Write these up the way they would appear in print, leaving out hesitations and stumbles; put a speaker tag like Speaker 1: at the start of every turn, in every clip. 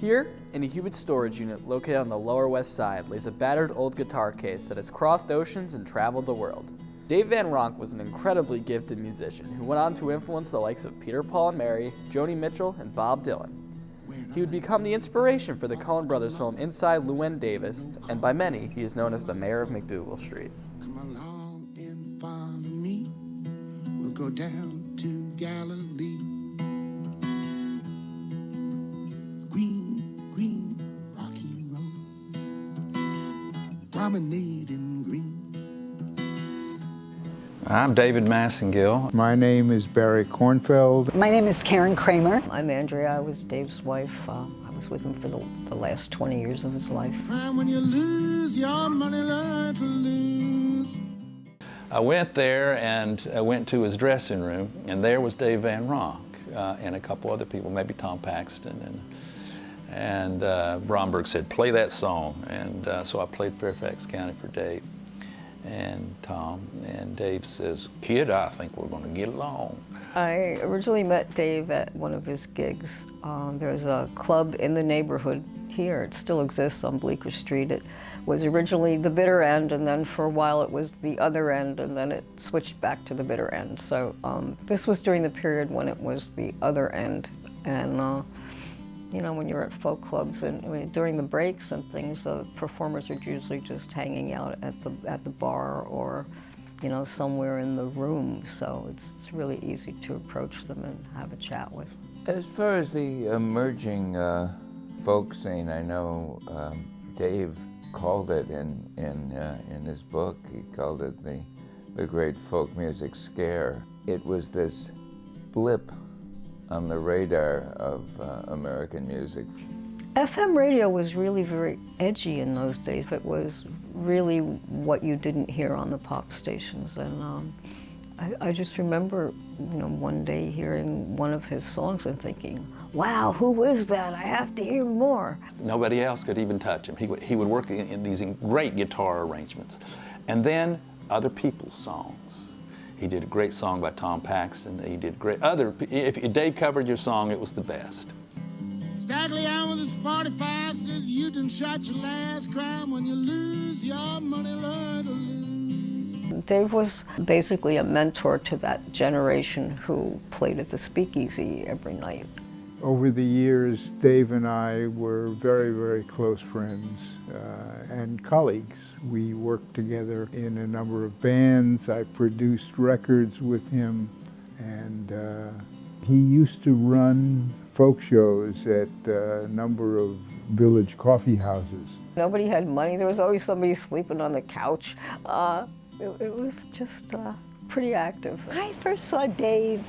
Speaker 1: Here, in a Hewitt storage unit located on the Lower West Side, lays a battered old guitar case that has crossed oceans and traveled the world. Dave Van Ronk was an incredibly gifted musician who went on to influence the likes of Peter, Paul and Mary, Joni Mitchell, and Bob Dylan. He would become the inspiration for the Coen Brothers film Inside Llewyn Davis, and by many, he is known as the Mayor of McDougal Street.
Speaker 2: Come along and follow me. We'll go down to Galilee. Green, rocky road. Promenade in green.
Speaker 3: I'm David Massengill.
Speaker 4: My name is Barry Kornfeld.
Speaker 5: My name is Karen Kramer.
Speaker 6: I'm Andrea. I was Dave's wife. I was with him for the last 20 years of his life.
Speaker 2: When you lose your money, learn to lose.
Speaker 3: I went there and I went to his dressing room, and there was Dave Van Ronk and a couple other people, maybe Tom Paxton. And Bromberg said, play that song. And so I played Fairfax County for Dave and Tom, and Dave says, kid, I think we're going to get along.
Speaker 6: I originally met Dave at one of his gigs. There's a club in the neighborhood here. It still exists on Bleecker Street. It was originally the bitter end, and then for a while it was the other end, and then it switched back to the bitter end. So this was during the period when it was the other end. And you know, when you're at folk clubs and during the breaks and things, performers are usually just hanging out at the bar or, you know, somewhere in the room. So it's really easy to approach them and have a chat with.
Speaker 7: As far as the emerging folk scene, I know Dave called it in his book. He called it the Great Folk Music Scare. It was this blip on the radar of American music.
Speaker 6: FM radio was really very edgy in those days. It was really what you didn't hear on the pop stations. And I just remember, you know, one day hearing one of his songs and thinking, wow, who is that? I have to hear more.
Speaker 3: Nobody else could even touch him. He would work in these great guitar arrangements. And then other people's songs. He did a great song by Tom Paxton. He did great if Dave covered your song, it was the best.
Speaker 2: Stackley out with his 45 says you done shot your last crime. When you lose your money, learn to lose.
Speaker 6: Dave was basically a mentor to that generation who played at the Speakeasy every night.
Speaker 4: Over the years, Dave and I were very, very close friends and colleagues. We worked together in a number of bands. I produced records with him, and he used to run folk shows at a number of village coffee houses.
Speaker 6: Nobody had money. There was always somebody sleeping on the couch. It was just pretty active.
Speaker 5: I first saw Dave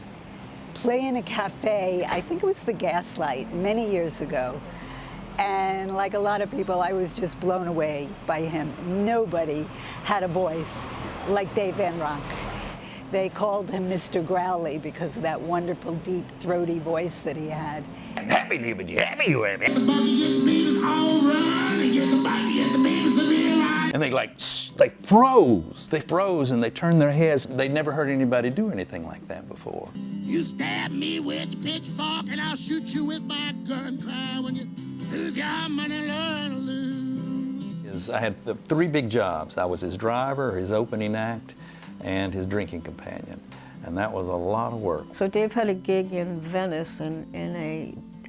Speaker 5: play in a cafe, I think it was the Gaslight, many years ago. And like a lot of people, I was just blown away by him. Nobody had a voice like Dave Van Ronk. They called him Mr. Growly because of that wonderful, deep, throaty voice that he had.
Speaker 3: Happy to be happy with it. And they froze. They froze and they turned their heads. They'd never heard anybody do anything like that before.
Speaker 2: You stab me with your pitchfork and I'll shoot you with my gun. Cry when you lose your money, learn to lose.
Speaker 3: I had three big jobs. I was his driver, his opening act, and his drinking companion. And that was a lot of work.
Speaker 6: So Dave had a gig in Venice in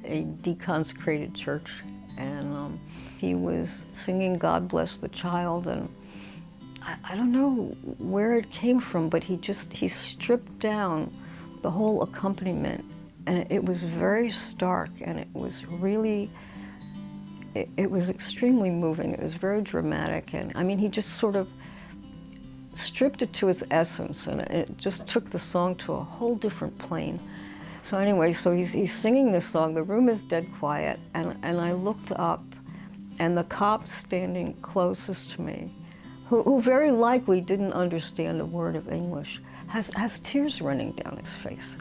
Speaker 6: a deconsecrated church, and he was singing God Bless the Child, and I don't know where it came from, but he stripped down the whole accompaniment, and it was very stark, and it was really, it was extremely moving. It was very dramatic, and I mean, he just sort of stripped it to its essence, and it just took the song to a whole different plane. So anyway, so he's singing this song, the room is dead quiet, and I looked up, and the cop standing closest to me, who very likely didn't understand a word of English, has tears running down his face.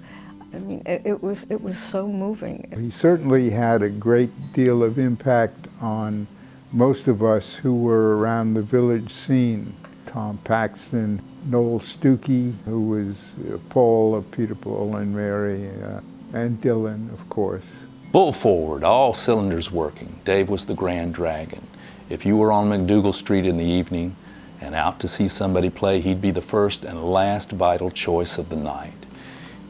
Speaker 6: I mean, it was so moving.
Speaker 4: He certainly had a great deal of impact on most of us who were around the village scene. Tom Paxton, Noel Stuckey, who was Paul of Peter, Paul and Mary, and Dylan, of course.
Speaker 3: Full forward, all cylinders working. Dave was the Grand Dragon. If you were on McDougal Street in the evening and out to see somebody play, he'd be the first and last vital choice of the night.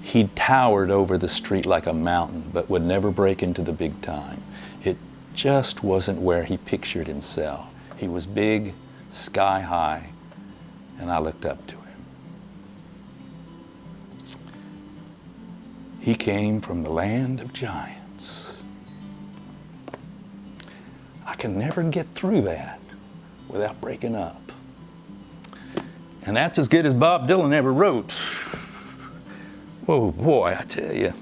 Speaker 3: He towered over the street like a mountain, but would never break into the big time. It just wasn't where he pictured himself. He was big, sky high, and I looked up to him. He came from the land of giants. I can never get through that without breaking up. And that's as good as Bob Dylan ever wrote. Oh boy, I tell you.